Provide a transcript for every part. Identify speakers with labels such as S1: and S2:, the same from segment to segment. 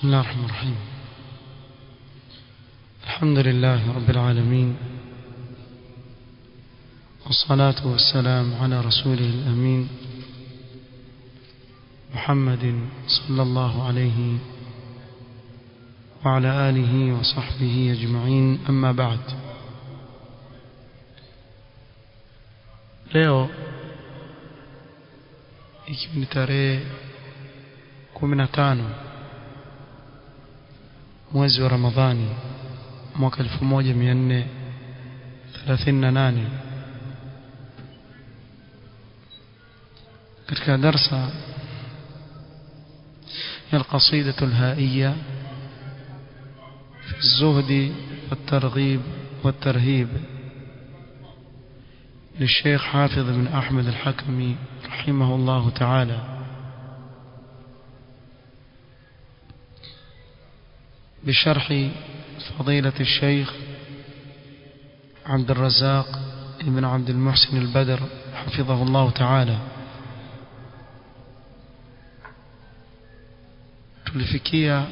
S1: بسم الله الرحمن الرحيم. الحمد لله رب العالمين، والصلاة والسلام على رسوله الأمين محمد صلى الله عليه وعلى آله وصحبه أجمعين. أما بعد. leo ikiwa ni tarehe 15 mwezi wa Ramadhani mwaka 1438, katika darsa ya القصيدة الهائية في الزهد والترغيب والترهيب للشيخ حافظ بن أحمد الحكمي رحمه الله تعالى، بشرح فضيلة الشيخ عبد الرزاق ابن عبد المحسن البدر حفظه الله تعالى. tulifikia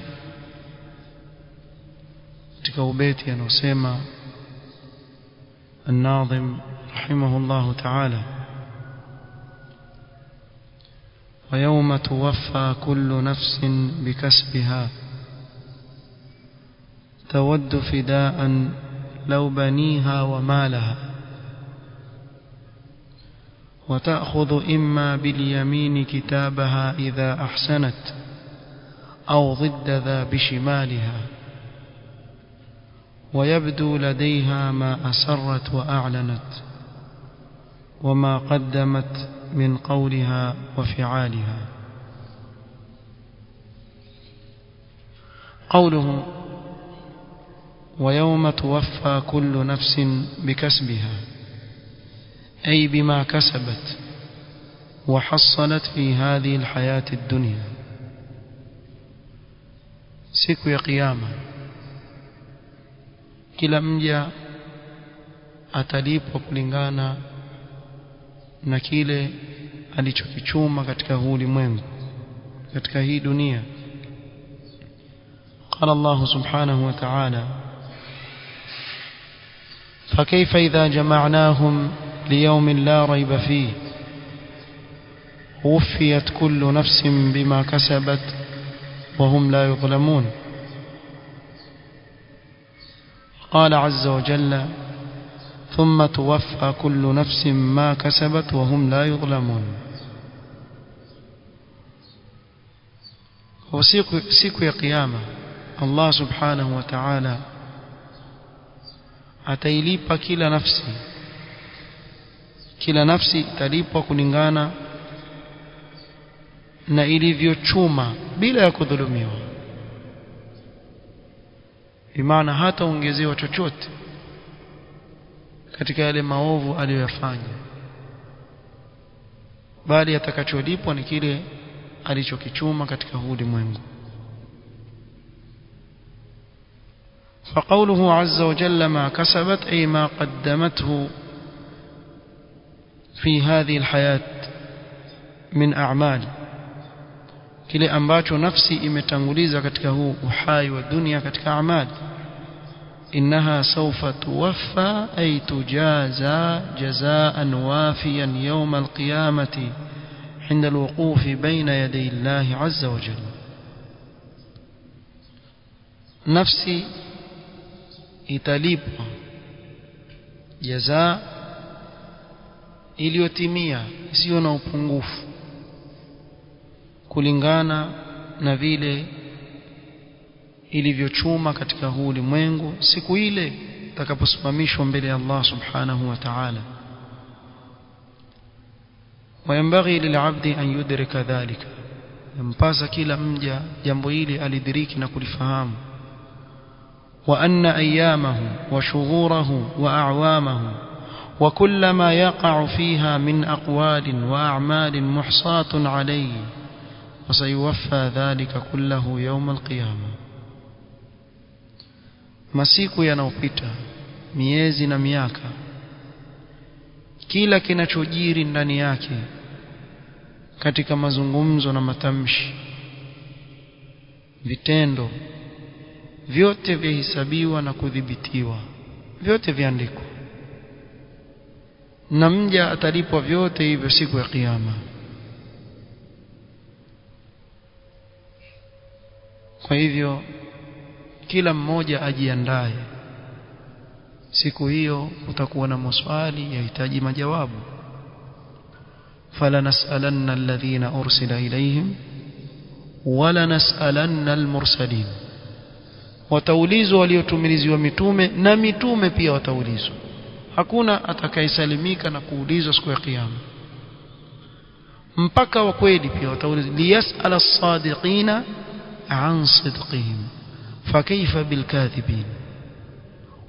S1: katika ubeti anaosema الناظم رحمه الله تعالى: ويوم توفى كل نفس بكسبها تود فداء لو بنيها ومالها، وتأخذ إما باليمين كتابها إذا أحسنت أو ضد ذا بشمالها، ويبدو لديها ما أسرت وأعلنت وما قدمت من قولها وفعالها. قوله ويوم توفى كل نفس بكسبها، أي بما كسبت وحصلت في هذه الحياة الدنيا. siku ya kiyama kila mja atalipwa kulingana na kile alichokichuma katika huu ulimwengu, katika hii dunia. قال الله سبحانه وتعالى: فكيف إذا جمعناهم ليوم لا ريب فيه وفيت كل نفس بما كسبت وهم لا يظلمون. قال عز وجل: ثم توفى كل نفس ما كسبت وهم لا يظلمون. siku ya kiyama Allah subhanahu wa ta'ala atailipa kila nafsi italipwa kulingana na ilivyochuma bila ya kudhulumiwa. Imana hata ongezewa chochote katika yale maovu aliyoyafanya, bali atakacholipwa ni kile alichokichuma katika huu ulimwengu. فقوله عز وجل ما كسبت أي ما قدمته في هذه الحياة من أعمال، kile ambacho nafsi imetanguliza katika huu uhai wa dunia katika amali. innaha sawfa tuwaffa ay tujaza jazaan wafiyan yawm alqiyamati inda alwuqufi baina yaday Allah azza wa jalla. nafsi italipwa jaza iliyotimia, isiyo na upungufu, kulingana na vile ilivyochuma katika huu ulimwengu siku ile itakaposimamishwa mbele ya Allah subhanahu wa ta'ala. وينبغي للعبد أن يدرك ذلك، ينبغي kila mja jambo hili alidiriki na kulifahamu. وأن أيامه وشهوره وأعوامه وكل ما يقع فيها من أقوال وأعمال محصاة عليه، وسيوفى ذلك كله يوم القيامة. masiku yanayopita, miezi na miaka, kila kinachojiri ndani yake katika mazungumzo na matamshi vitendo vyote vihesabiwa na kudhibitiwa, vyote viandikwa, na mja atalipwa vyote hivyo siku ya kiyama. Kwa hivyo kila mmoja ajiandae, siku hiyo utakuwa na maswali yahitaji majawabu. فلنسألن الذين أرسل إليهم ولنسألن المرسلين. wataulizwa waliotumiliziwa mitume na mitume pia wataulizwa. Hakuna atakayesalimika na kuulizwa siku ya kiyama. mpaka wa kweli pia wataulizwa. liyas'ala as-sadiqina an sidqihim fakayfa bilkadhibin.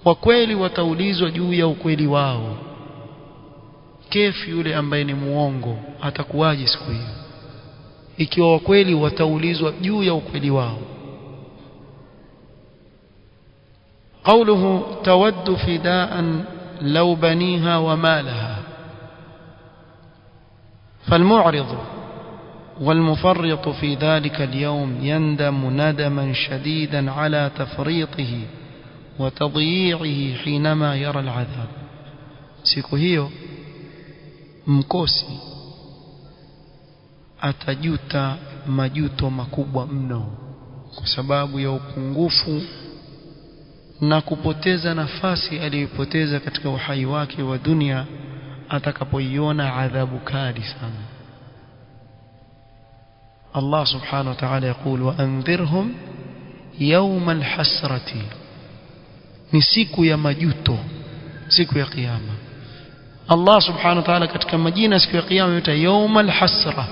S1: wa kweli wataulizwa juu ya ukweli wao. Kefu yule ambaye ni muongo atakuwaje siku hiyo? Ikiwa wa kweli wataulizwa juu ya ukweli wao. قوله تود فداء لو بنيها ومالها. فالمعرض والمفرط في ذلك اليوم يندم ندما شديدا على تفريطه وتضييعه حينما يرى العذاب. siku hiyo mkosi atajuta majuto makubwa mno kwa sababu ya upungufu na kupoteza nafasi aliyopoteza katika uhai wake wa dunia atakapoiona adhabu kali sana. Allah subhanahu wa ta'ala يقول وأنذرهم يوم الحسرة. ni siku ya majuto, siku ya kiyama. Allah subhanahu wa ta'ala katika majina siku ya kiyama yuta يوم الحسرة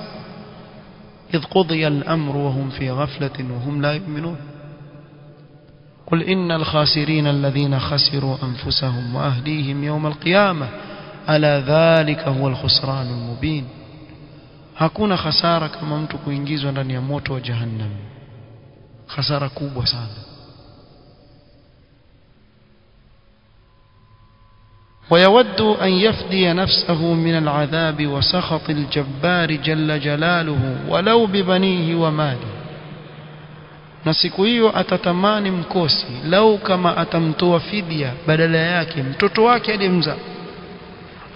S1: إذ قضي الأمر وهم في غفلة وهم لا يؤمنون. قل إن الخاسرين الذين خسروا أنفسهم وأهليهم يوم القيامة ألا ذلك هو الخسران المبين. hakuna khasara kama mtu kuingizwa ndani ya moto wa jahannam. khasara kubwa sana. ويود أن يفدي نفسه من العذاب وسخط الجبار جل جلاله ولو ببنيه وماله. na siku hiyo atatamani mkosi lau kama atamtoa fidia badala yake mtoto wake aliyemzaa,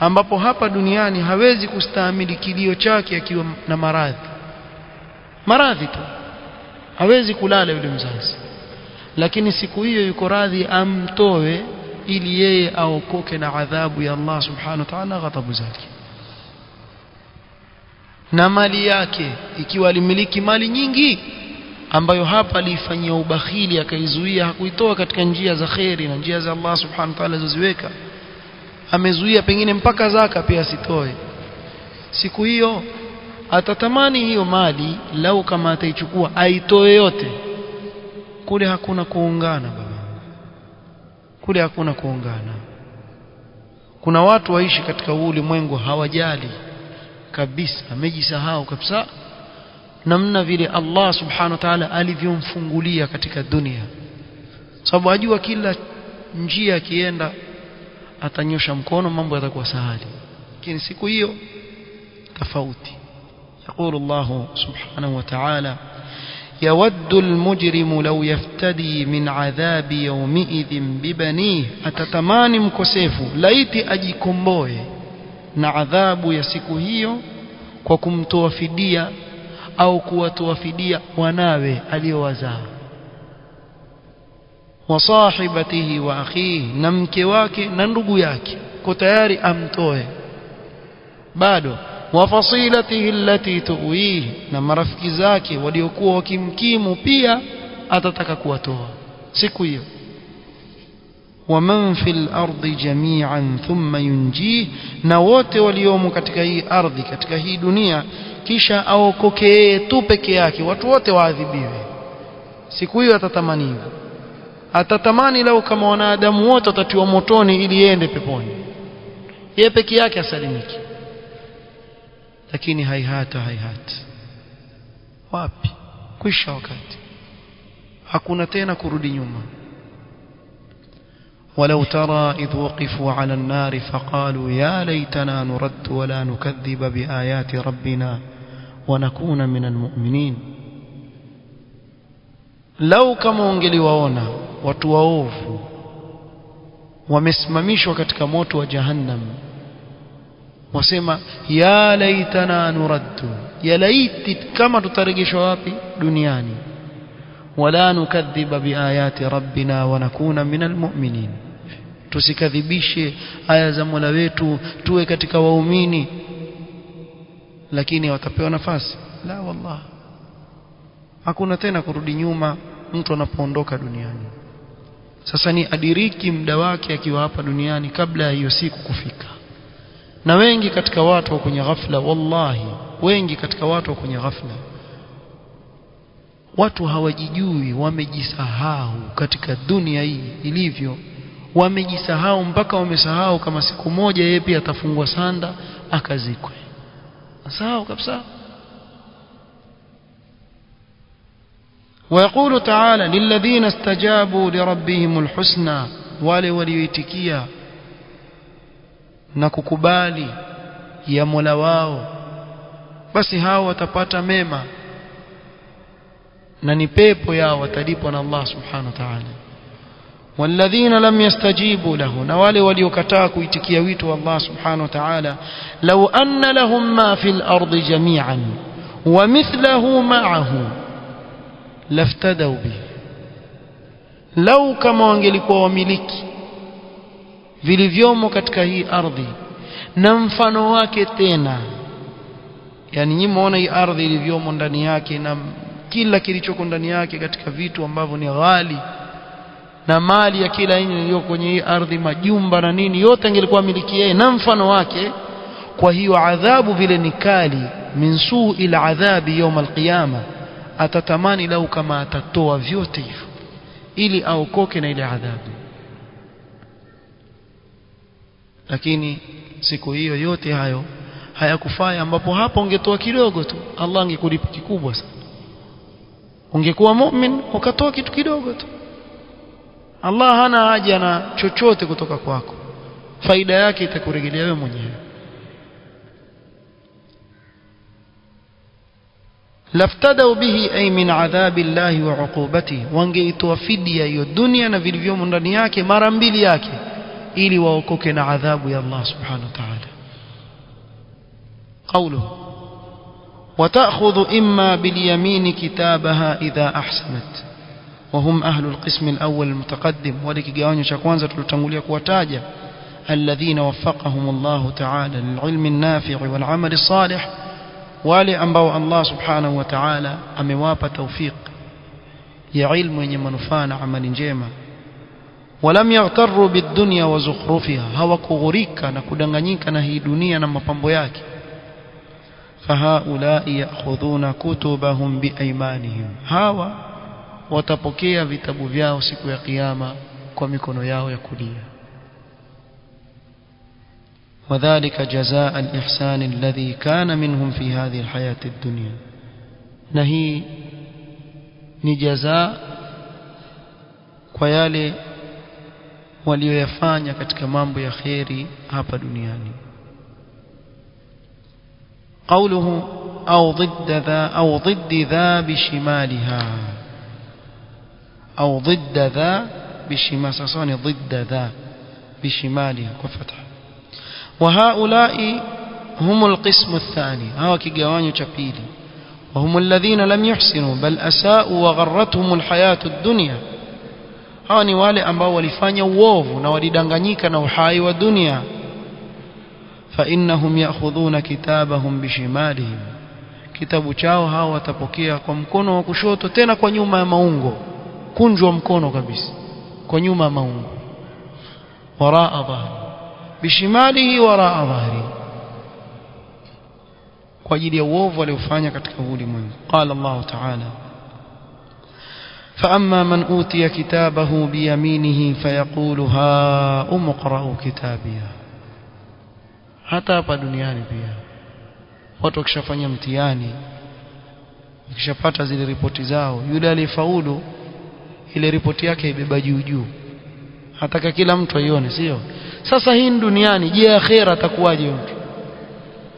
S1: ambapo hapa duniani hawezi kustahimili kilio chake akiwa na maradhi tu, hawezi kulala yule mzazi, lakini siku hiyo yuko radhi amtoe ili yeye aokoke na adhabu ya Allah subhanahu wa ta'ala, ghadhabu zake. na mali yake ikiwa alimiliki mali nyingi ambayo hapa alifanyia ubakhili akaizuia, hakuitoa katika njia za khairi na njia za Allah subhanahu wa ta'ala alizoziweka, amezuia pengine mpaka zaka pia asitoe. siku hiyo atatamani hiyo mali lau kama ataichukua aitoe yote. kule hakuna kuungana baba, kule hakuna kuungana. kuna watu waishi katika ulimwengu hawajali kabisa, amejisahau kabisa namna vile Allah subhanahu wa ta'ala alivyomfungulia katika dunia, sababu ajua kila njia akienda atanyosha mkono mambo yatakuwa sahali. Lakini siku hiyo tofauti. يقول الله سبحانه وتعالى يود المجرم لو يفتدي من عذاب يومئذ ببنيه. atatamani mkosefu laiti ajikomboe na adhabu ya siku hiyo kwa kumtoa fidia au kuwatoa fidia wanawe aliowazaa. wa sahibatihi wa akhihi, na mke wake na ndugu yake kwa tayari amtoe bado. wa fasilatihi allati tuwihi, na marafiki zake waliokuwa wakimkimu pia atataka kuwatoa siku hiyo. wa man fil ardi jami'an thumma yunji, na wote waliomo katika hii ardhi, katika hii dunia, kisha aokoke tu peke yake, watu wote waadhibiwe. siku hiyo atatamani hivyo, atatamani lau kama wanadamu wote watatiwa motoni ili yende peponi, yeye peke yake asalimiki. lakini haihata, wapi, kwisha wakati, hakuna tena kurudi nyuma. ولو ترى إذ وقفوا على النار فقالوا يا ليتنا نرد ولا نكذب بآيات ربنا ونكون من المؤمنين. lau kama ungeliwaona watu waovu wamesimamishwa katika moto wa jahannam, wasema ya laitana nuraddu, ya laiti kama tutarejeshwa wapi? Duniani. Wala nukadhiba biayati rabbina wa nakuna minal mu'minin, tusikadhibishe aya za Mola wetu, tuwe katika waumini. Lakini watapewa nafasi? La wallah, hakuna tena kurudi nyuma mtu anapoondoka duniani. Sasa ni adiriki muda wake akiwa hapa duniani kabla ya hiyo siku kufika. Na wengi katika watu wa kwenye ghafla, wallahi wengi katika watu wa kwenye ghafla, watu hawajijui, wamejisahau katika dunia hii ilivyo, wamejisahau mpaka wamesahau kama siku moja yeye pia atafungwa sanda akazikwe. Sahau kabisa. ويقول تعالى للذين استجابوا لربهم الحسنى، wale walioitikia na kukubali ya Mola wao, basi hao watapata mema na ni pepo yao watalipwa na Allah subhanahu wa ta'ala. والذين لم يستجيبوا له، na wale waliokataa kuitikia wito wa Allah subhanahu wa ta'ala, law anna lahum ma fil ardi jami'an wa mithluhu ma'ahu laftadaw bihi, lau kama wangelikuwa wamiliki vilivyomo katika hii ardhi na mfano wake tena, yani nyinyi muona hii ardhi ilivyomo ndani yake na kila kilichoko ndani yake katika vitu ambavyo ni ghali na mali ya kila aina iliyo kwenye hii ardhi, majumba na nini, yote angelikuwa miliki yeye na mfano wake. Kwa hiyo adhabu vile ni kali, min su'il adhabi yawm alqiyama, atatamani lau kama atatoa vyote hivyo ili aokoke na ile adhabu. Lakini siku hiyo yote hayo hayakufaa, ambapo hapo ungetoa kidogo tu Allah angekulipa kikubwa sana. Ungekuwa mu'min ukatoa kitu kidogo tu, Allah hana haja na chochote kutoka kwako, faida yake itakurejelea wewe mwenyewe. laftadau bihi ay min adhabi llahi wa uqubatihi, wangeitoa fidia hiyo dunia na vilivyomo ndani yake mara mbili yake ili waokoke na adhabu ya Allah subhanahu wa ta'ala. qawluhu wa ta'khudhu imma bil yamin kitabaha idha ahsanat وهم أهل القسم الأول المتقدم. ولكجاونyo cha kwanza tulitangulia kuwataja alladhina waffaqahum Allah ta'ala lil'ilm an-nafi' wal 'amal as-salih, wale ambao Allah subhanahu wa ta'ala amewapa tawfiq ya ilmu yenye manufaa na amali njema. walam yaghtarru bid-dunya wa zukhrufiha, hawakughurika na kudanganyika na hii dunia na mapambo yake. fahaulai ya'khudhuna kutubahum biaymanihim, hawa watapokea vitabu vyao siku ya kiyama kwa mikono yao ya kulia. wadhālika jazā'u al-ihsān alladhī kāna minhum fī hādhihi al-hayāti ad-dunyā, na hii ni jazaa kwa yale walioyafanya katika mambo ya khairi hapa duniani. qawluhu aw ضد ذا بشمالها أو ضد ذا بشمال، صاني ضد ذا بشمالها كفتح. وهؤلاء هم القسم الثاني، هوا كيغاوانيو cha pili. وهم الذين لم يحسنوا بل أساءوا وغرتهم الحياة الدنيا، hawa ni wale ambao walifanya uovu na walidanganyika na uhai wa dunia. فإنهم يأخذون كتابهم بشمالهم، kitabu chao hawa watapokea kwa mkono wa kushoto, tena kwa nyuma ya maungo, kunjwa mkono kabisa kwa nyuma ya maungo. waraa dhahri bishimalihi waraa dhahri, kwa ajili ya uovu aliofanya katika ulimwengu. qala Allah ta'ala فأما من أوتي كتابه بيمينه فيقول هاؤم اقرءوا كتابيه. hata hapa duniani pia watu wakishafanya mtihani, wakishapata zile ripoti zao, yule aliyefaulu ile ripoti yake ibeba juu juu, hataka kila mtu aione, sio? Sasa hii duniani, je, akhera atakuwaje mtu?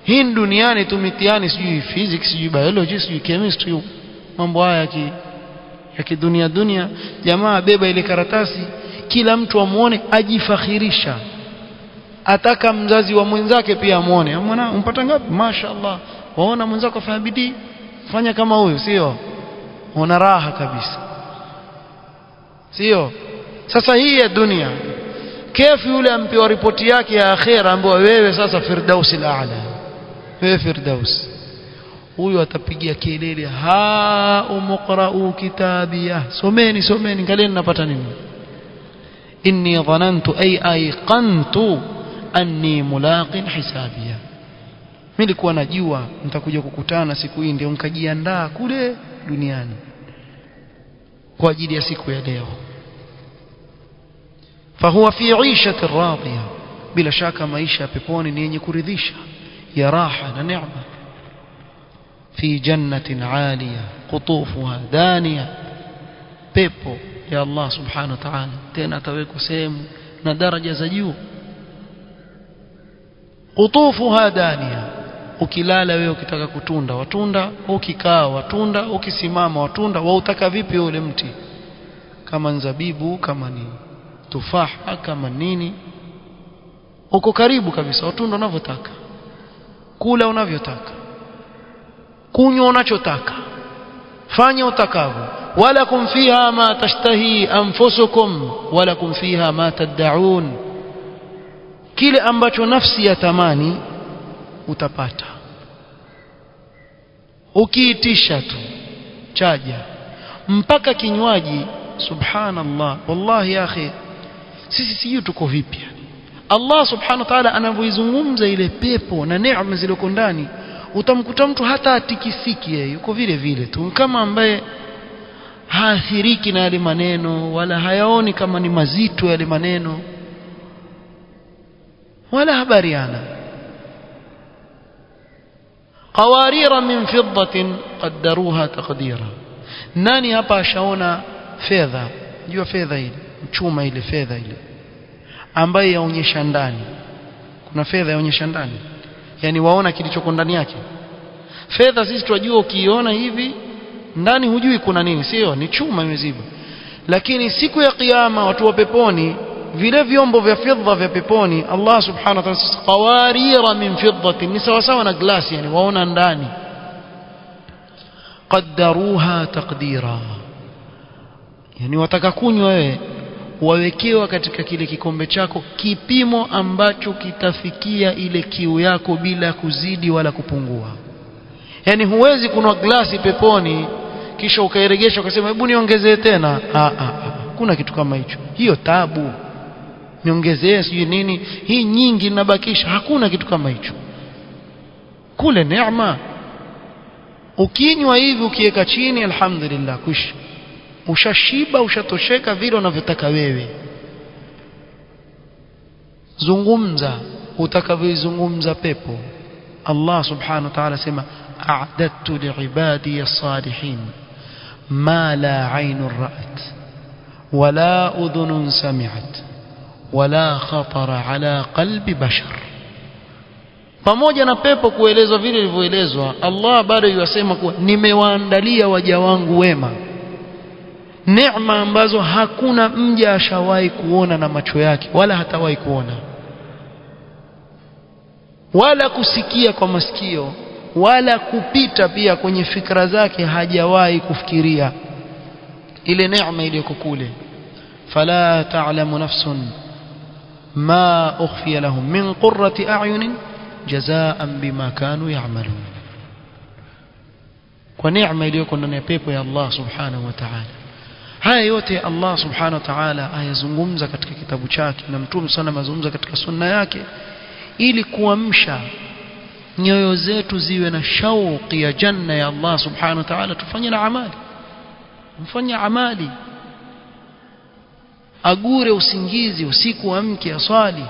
S1: Hii duniani tu mitihani, sijui physics, sijui biology, sijui chemistry, mambo haya ya kidunia. Jamaa beba ile karatasi, kila mtu amuone, ajifakhirisha, ataka mzazi wa mwenzake pia amuone, mwana umpata ngapi, mashaallah, waona mwenzako afanya bidii, fanya kama huyo, sio? Una raha kabisa, sio? Sasa hii ya dunia, kefu yule ampewa ripoti yake ya akhera, ambaye wewe sasa Firdaus al-A'la, wewe Firdaus, huyo atapigia kelele, ha umqra'u kitabiyah, someni, ngalieni napata nini. Inni dhanantu ay ayqantu anni mulaqin hisabiyah, mimi nilikuwa najua nitakuja kukutana siku hii, ndio nikajiandaa kule duniani kwa ajili ya siku ya leo. Fahuwa fi 'ishati radiyah, bila shaka maisha peponi ni yenye kuridhisha, ya raha na neema. Fi jannatin 'aliyah qutufuha daniyah, pepo ya Allah subhanahu wa ta'ala, tena ataweka sehemu na daraja za juu. Qutufuha daniyah, ukilala wewe ukitaka kutunda watunda, ukikaa watunda, ukisimama watunda. Wautaka vipi ule mti? Kama nzabibu, kama ni tufaha, kama nini, uko karibu kabisa, watunda unavyotaka, kula unavyotaka, kunywa unachotaka, fanya utakavyo. walakum fiha ma tashtahi anfusukum walakum fiha ma tad'un, kile ambacho nafsi yatamani utapata, ukiitisha tu chaja, mpaka kinywaji. Subhanallah, wallahi ya akhi, sisi sijui tuko vipi. Allah subhanahu wa ta'ala anavyoizungumza ile pepo na neema zilizoko ndani, utamkuta mtu hata atikisiki, yeye yuko vile vile tu, kama ambaye haathiriki na yale maneno, wala hayaoni kama ni mazito yale maneno, wala habariana. qawarira min fiddatin qaddaruha taqdira. Nani hapa ashaona fedha? Jua fedha ile, chuma ile, fedha ile ambaye yaonyesha ndani. Kuna fedha yaonyesha ndani, yani waona kilichoko ndani yake. Fedha sisi tunajua, ukiiona hivi ndani hujui kuna nini, sio? Ni chuma imeziba. Lakini siku ya kiyama watu wa peponi, vile vyombo vya fedha vya peponi, Allah subhanahu wa ta'ala, qawarira min fiddatin, ni sawa sawa na glasi, yani waona ndani. Qaddaruha taqdira, yani wataka kunywa wewe, wawekewa katika kile kikombe chako kipimo ambacho kitafikia ile kiu yako bila kuzidi wala kupungua. Yani huwezi kunwa glasi peponi kisha ukairegesha ukasema hebu niongezee tena. Kuna kitu kama hicho, hiyo tabu. Niongezee sijui nini, hii nyingi ninabakisha, hakuna kitu kama hicho. Kule neema, ukinywa hivi ukiweka chini, alhamdulillah, kush ushashiba, ushatosheka vile unavyotaka wewe. Zungumza utakavyozungumza pepo. Allah subhanahu wa ta'ala sema, a'dadtu li'ibadi as-salihin ma la 'aynun ra'at wala udhunun sami'at wala khatara ala qalbi bashar. Pamoja na pepo kuelezwa vile ilivyoelezwa, Allah bado yasema kuwa nimewaandalia waja wangu wema neema ambazo hakuna mja ashawahi kuona na macho yake, wala hatawahi kuona, wala kusikia kwa masikio, wala kupita pia kwenye fikra zake hajawahi kufikiria ile neema iliyoko kule. Fala ta'lamu nafsun ma ukhfiya lahum min qurrati a'yunin jazaan bima kanu ya'malun, kwa neema iliyoko ndani ya pepo ya Allah subhanahu wa ta'ala. Haya yote Allah subhanahu wa ta'ala ayazungumza katika kitabu chake, na Mtume sana mazungumza katika sunna yake, ili kuamsha nyoyo zetu ziwe na shauki ya janna ya Allah subhanahu wa ta'ala. Tufanye na amali, mfanye amali, agure usingizi usiku, amke aswali,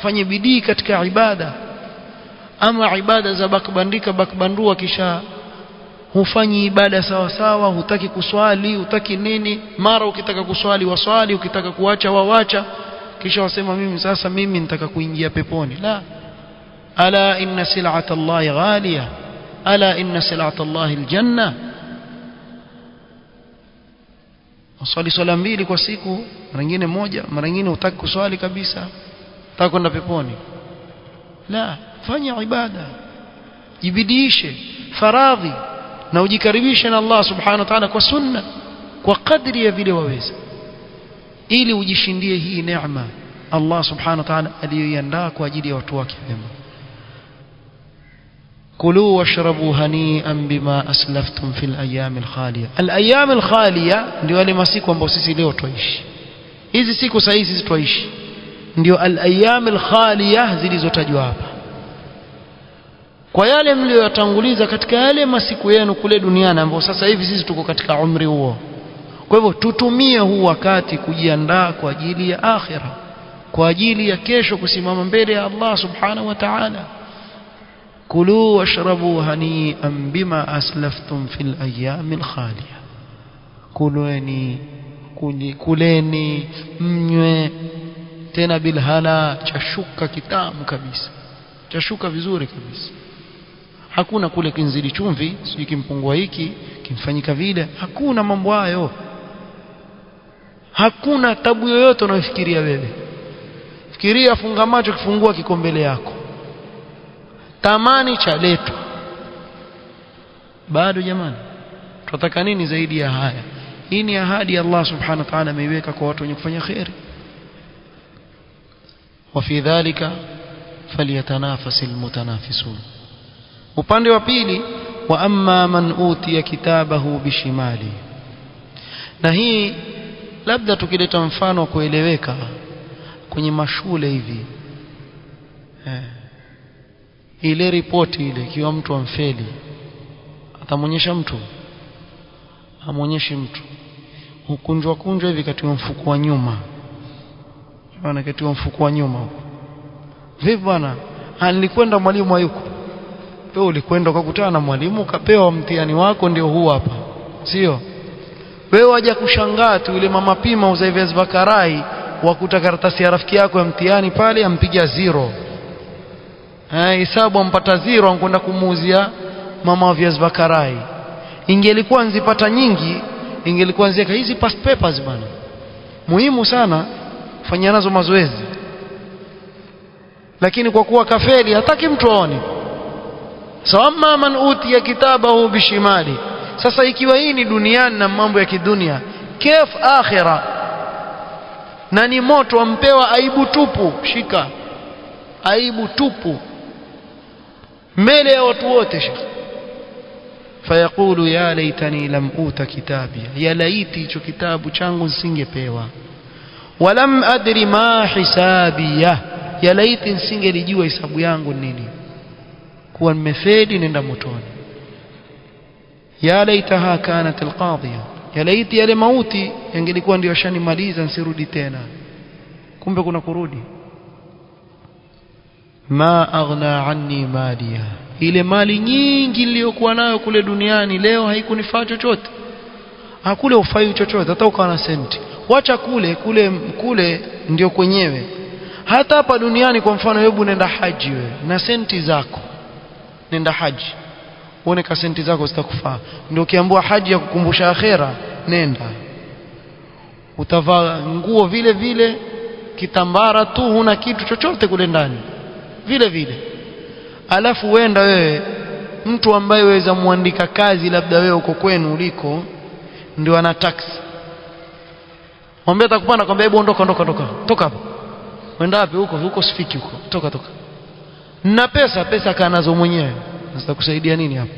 S1: fanye bidii katika ibada. Ama ibada za bakbandua, kisha hufanyi ibada sawa sawa, hutaki kuswali, hutaki nini, mara ukitaka kuswali waswali, ukitaka kuacha wawacha, kisha wasema mimi nitaka kuingia peponi. La, ala inna sil'ata Allahi ghaliya, ala inna sil'ata Allahi aljanna. uswali swala mbili kwa siku, mara nyingine moja, mara nyingine hutaki kuswali kabisa, unataka kwenda peponi. La, fanya ibada, jibidiishe faradhi na ujikaribishe na Allah subhanahu wa ta'ala kwa sunna kwa kadri ya vile waweza, ili ujishindie hii neema Allah subhanahu wa ta'ala aliyoiandaa kwa ajili ya watu wake wema. Kulu washrabu hani'an bima aslaftum fil ayyamil khaliya. Al ayyamil khaliya ndio wale masiku ambao sisi leo tuishi. Hizi siku sasa hizi tuishi ndio al ayyamil khaliya zilizotajwa hapa, kwa yale mlioyatanguliza katika yale masiku yenu kule duniani, ambao sasa hivi sisi tuko katika umri huo. Kwa hivyo tutumie huu wakati kujiandaa kwa ajili ya akhira, kwa ajili ya kesho kusimama mbele ya Allah subhanahu wa ta'ala. Kulu washrabu hani'an bima aslaftum fil ayyamil khaliya. Kuleni mnywe tena bilhala, chashuka kitamu kabisa, chashuka vizuri kabisa. Hakuna kule kinzili chumvi, sio kimpungua hiki kimfanyika vile, hakuna mambo hayo. Hakuna tabu yoyote unayofikiria wewe. Fikiria, funga macho, kifungua kiko mbele yako, tamani cha letu. Bado jamani, tunataka nini zaidi ya haya? Hii ni ahadi ya Allah subhanahu wa ta'ala ameiweka kwa watu wenye kufanya khairi. Wa fi dhalika falyatanafasil mutanafisun. Upande wa pili, wa amma man utiya kitabahu bishimali. Na hii labda tukileta mfano kueleweka kwenye mashule hivi, ile ripoti ile, ikiwa mtu amfeli, atamonyesha mtu, amonyeshi mtu, hukunjwa kunjwa hivi katika mfuko wa nyuma. Bwana, katika mfuko wa nyuma vipi bwana? Nilikwenda, mwalimu hayuko. Wewe ulikwenda ukakutana na mwalimu, ukapewa mtihani wako, ndio huu hapa, sio? Wewe waje kushangaa tu, ile mama pima uza viazi vakarai, wakuta karatasi ya rafiki yako ya mtihani pale, ampiga 0. Hesabu ampata 0, ankwenda kumuuzia mama wa viazi vakarai. Ingelikuwa nzipata nyingi, ingelikuwa nzieka hizi past papers bwana, muhimu sana, fanya nazo mazoezi. Lakini kwa kuwa kafeli, hataki mtu aone. Sawama man utiya kitabahu bishimali. Sasa ikiwa hii ni duniani na mambo ya kidunia, kif akhira? Na ni moto, ampewa aibu tupu. Shika aibu tupu mbele ya watu wote. Shekh, fayaqulu ya laitani lam uta kitabia, ya laiti hicho kitabu changu nisingepewa. Walam adri ma hisabiya, ya laiti nisingelijua hisabu yangu nini, kuwa nimefeli, nenda motoni. Ya laitaha kanat alqadhiya, ya laiti yale mauti yangelikuwa ndio shanimaliza, nisirudi tena. Kumbe kuna kurudi. Ma aghna anni maliya, ile mali nyingi niliyokuwa nayo kule duniani leo haikunifaa chochote. Hakule ufai chochote, hata ukawa na senti. Wacha kule ndio kwenyewe. Hata hapa duniani, kwa mfano, hebu nenda haji wewe na senti zako, nenda haji uone ka senti zako zitakufaa. Ndio ukiambiwa haji ya kukumbusha akhera, nenda, utavaa nguo vile vile, kitambara tu, huna kitu chochote kule ndani vile vile. Alafu wenda wewe, mtu ambaye waweza muandika kazi, labda wewe uko kwenu uliko, ndio ana taxi, mwambie atakupanda, kwambia hebu ondoka toka hapo. Wenda wapi? Huko sifiki huko, toka na pesa kaa nazo mwenyewe, zitakusaidia nini hapo?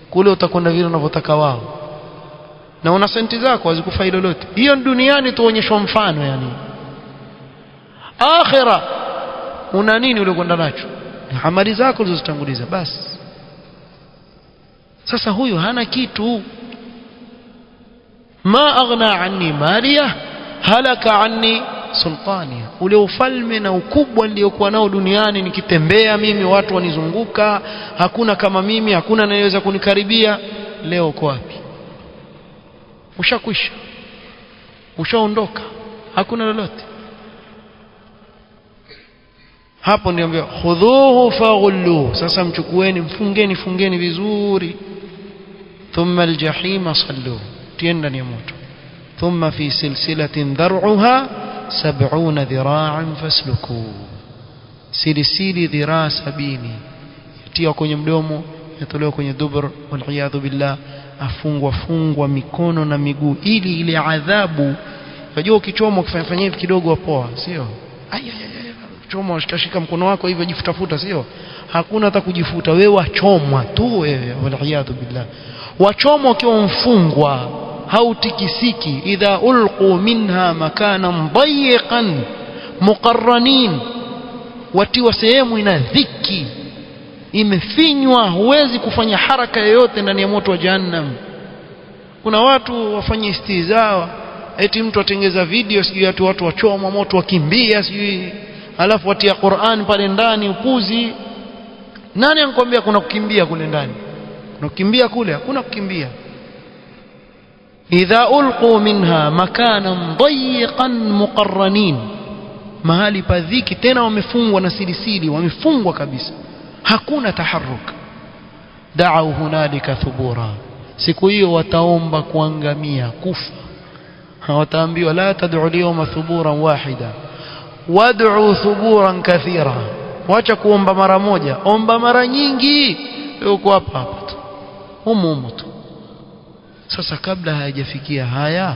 S1: Kule utakwenda vile unavyotaka wao, na una senti zako hazikufai lolote. Hiyo duniani tuonyeshwa mfano. Yani akhira una nini ule kwenda nacho? Amali zako ulizozitanguliza basi. Sasa huyu hana kitu. Ma aghna anni maliya halaka anni sultania, ule ufalme na ukubwa niliokuwa nao duniani, nikitembea mimi watu wanizunguka, hakuna kama mimi, hakuna anayeweza kunikaribia. Leo uko wapi? Ushakwisha, ushaondoka, hakuna lolote. Hapo ndio ambia khudhuhu faghulluhu, sasa mchukueni, fungeni vizuri. Thumma aljahima salluhu, tienda ni moto. thumma fi silsilatin dhar'uha 70 dhira'an fasluku, silsili dhiraa 70 yatiwa kwenye mdomo, yatolewa kwenye dubur, waliyadhu billah, afungwa mikono na miguu, ili ile adhabu. Unajua ukichoma ukifanya hivi kidogo wapoa, sio? Choma ushikashika mkono wako hivyo jifutafuta, sio? Hakuna hata kujifuta, wewe wachomwa tu wewe, waliyadhu billah. Wachomwa ukiwa mfungwa, hautikisiki. Idha ulqu minha makanan dayiqan muqarranin, watiwa sehemu ina dhiki, imefinywa, huwezi kufanya haraka yoyote ndani ya moto wa jahannam. Kuna watu wafanye istizaa, eti mtu atengeza video, sijui watu wachoma moto wakimbia, sijui alafu watia Qur'an pale ndani, upuzi. Nani anakuambia kuna kukimbia kule ndani? Kuna kukimbia kule? Hakuna kukimbia. Idha ulqu minha makanan dayiqan muqarranin, mahali padhiki, tena wamefungwa na silisili, wamefungwa kabisa, hakuna taharruk. Da'u hunalika thubura, siku hiyo wataomba kuangamia, kufa. Wataambiwa la tad'u al-yawma thuburan wahida wad'u thuburan kathira, wacha kuomba mara moja, omba mara nyingi. Uko hapa tu humu tu. Sasa kabla hayajafikia haya,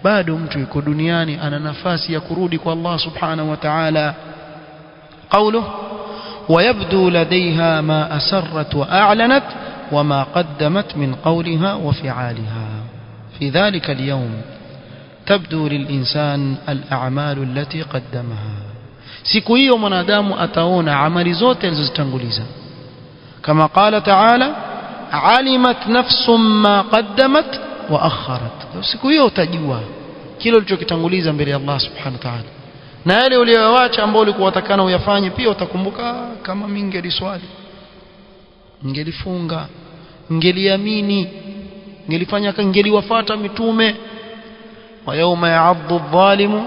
S1: bado mtu yuko duniani, ana nafasi ya kurudi kwa Allah subhanahu wa ta'ala. Qawluhu ويبدو لديها ما أسرت وأعلنت وما قدمت من قولها وفعالها. في ذلك اليوم تبدو للإنسان الأعمال التي قدمها. siku hiyo mwanadamu ataona amali zote alizozitanguliza, kama qala ta'ala alimat nafsum ma qaddamat wa akharat. Siku hiyo utajua kile ulichokitanguliza mbele ya Allah subhanahu wa ta'ala, na yale uliyoacha ambao ulikuwa utakana uyafanye pia utakumbuka. Kama mimi ningeliswali, ningelifunga, ningeliamini, ningelifanya, ningeliwafuata mitume. wa yawma ya'addu adh-dhalimu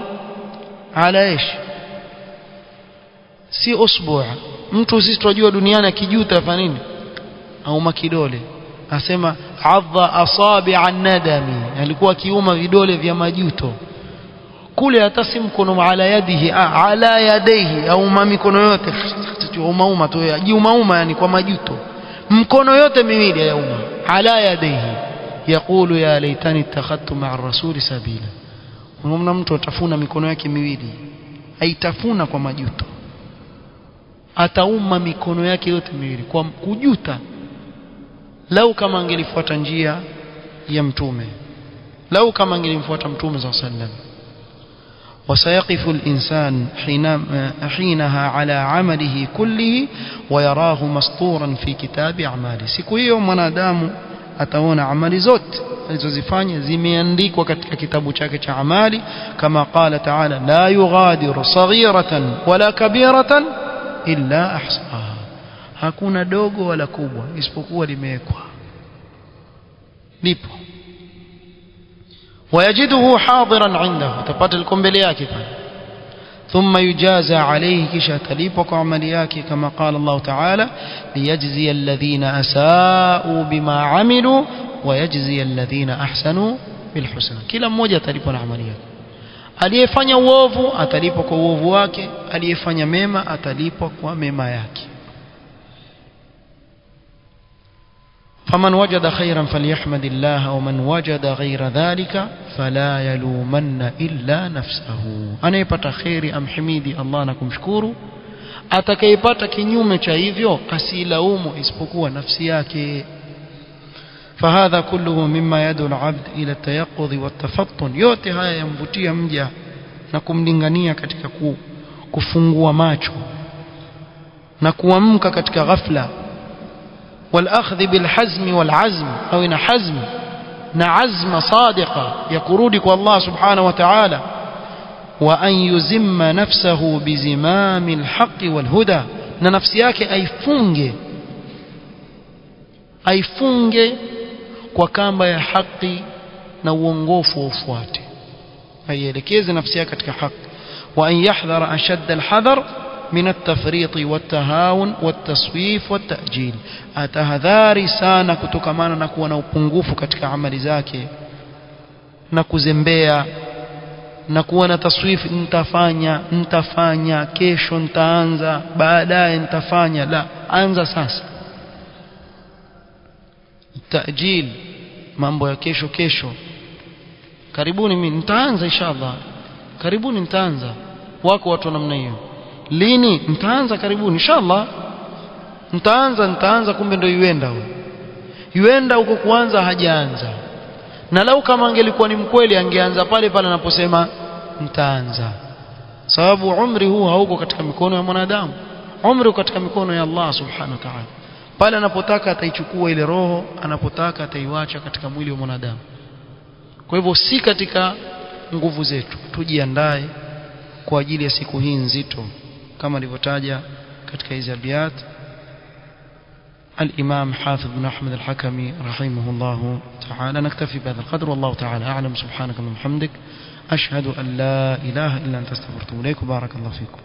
S1: ala ish, si usbu'a. Mtu sisi tunajua duniani akijuta afanya nini? Au makidole, asema adha asabi'a nadami, alikuwa kiuma vidole vya majuto. Kule hata si mkono ala yadihi, ala yadaihi, au mikono yote umauma tu, jiumauma, yani kwa majuto, mkono yote miwili ya umma, ala yadaihi. Yaqulu ya laitani ittakhadtu ma'a ar-rasuli sabila. Unaona mtu atafuna mikono yake miwili, aitafuna kwa majuto, atauma mikono yake yote miwili kwa kujuta. Lau kama angelifuata njia ya mtume, lau kama angelimfuata mtume sallallahu alayhi wasallam. وسيقف الإنسان حينها على عمله كله ويراه مسطورا في كتاب أعماله. siku hiyo mwanadamu ataona amali zote alizozifanya zimeandikwa katika kitabu chake cha amali, kama qala ta'ala la yughadiru saghiratan wala kabiratan illa ahsaha, hakuna dogo wala kubwa isipokuwa limewekwa, lipo. ويجده حاضرا عنده, تapata liko mbele yake pale. ثم يجازى عليه, kisha talipwa kwa amali yake, kama qala Allah ta'ala liyajzi alladhina asa'u bima 'amilu wa yajzi alladhina ahsanu bil husna. Kila mmoja atalipwa na amali yake. Aliyefanya uovu atalipwa kwa uovu wake, aliyefanya mema atalipwa kwa mema yake. فمن وجد خيرا فليحمد الله ومن وجد غير ذلك فلا يلومن إلا نفسه. anayepata khairi amhimidi Allah na kumshukuru, atakayepata kinyume cha hivyo asilaumu isipokuwa nafsi yake. فهذا كله مما يدعو العبد إلى التيقظ والتفطن. yote haya yamvutia mja na kumlingania katika kufungua macho na kuamka katika ghafla. والأخذ بالحزم والعزم, أو إن حزم نعزم صادقة يقرودك الله سبحانه وتعالى. وأن يزم نفسه بزمام الحق والهدى, نفسيك أيفونج وكامب يا حقي نوونغوف وفواتي, أي لكيز نفسيك كحق. وأن يحذر أشد الحذر من التفريط والتهاون والتصويف والتأجيل, atahadhari sana kutokamana na kuwa na upungufu katika amali zake na kuzembea na kuwa na taswifi, nitafanya kesho, nitaanza baadaye, nitafanya. La, anza sasa. Taajil, mambo ya kesho, karibuni mimi nitaanza inshallah, karibuni nitaanza. Wako watu namna hiyo. Lini? Nitaanza karibuni inshallah, nitaanza, kumbe ndio yuenda huko kuanza, hajaanza. Na lau kama angelikuwa ni mkweli angeanza pale anaposema nitaanza, sababu umri huu hauko katika mikono ya mwanadamu, umri uko katika mikono ya Allah subhanahu wa ta'ala. Pale anapotaka ataichukua ile roho, anapotaka ataiwacha katika mwili wa mwanadamu. Kwa hivyo si katika nguvu zetu. Tujiandae kwa ajili ya siku hii nzito kama alivyotaja katika hizo abiyat الإمام حافظ بن أحمد الحكمي رحمه الله تعالى. نكتفي بهذا القدر والله تعالى أعلم. سبحانك اللهم وبحمدك، أشهد أن لا إله إلا أنت، أستغفرك وأتوب إليك. بارك الله فيكم.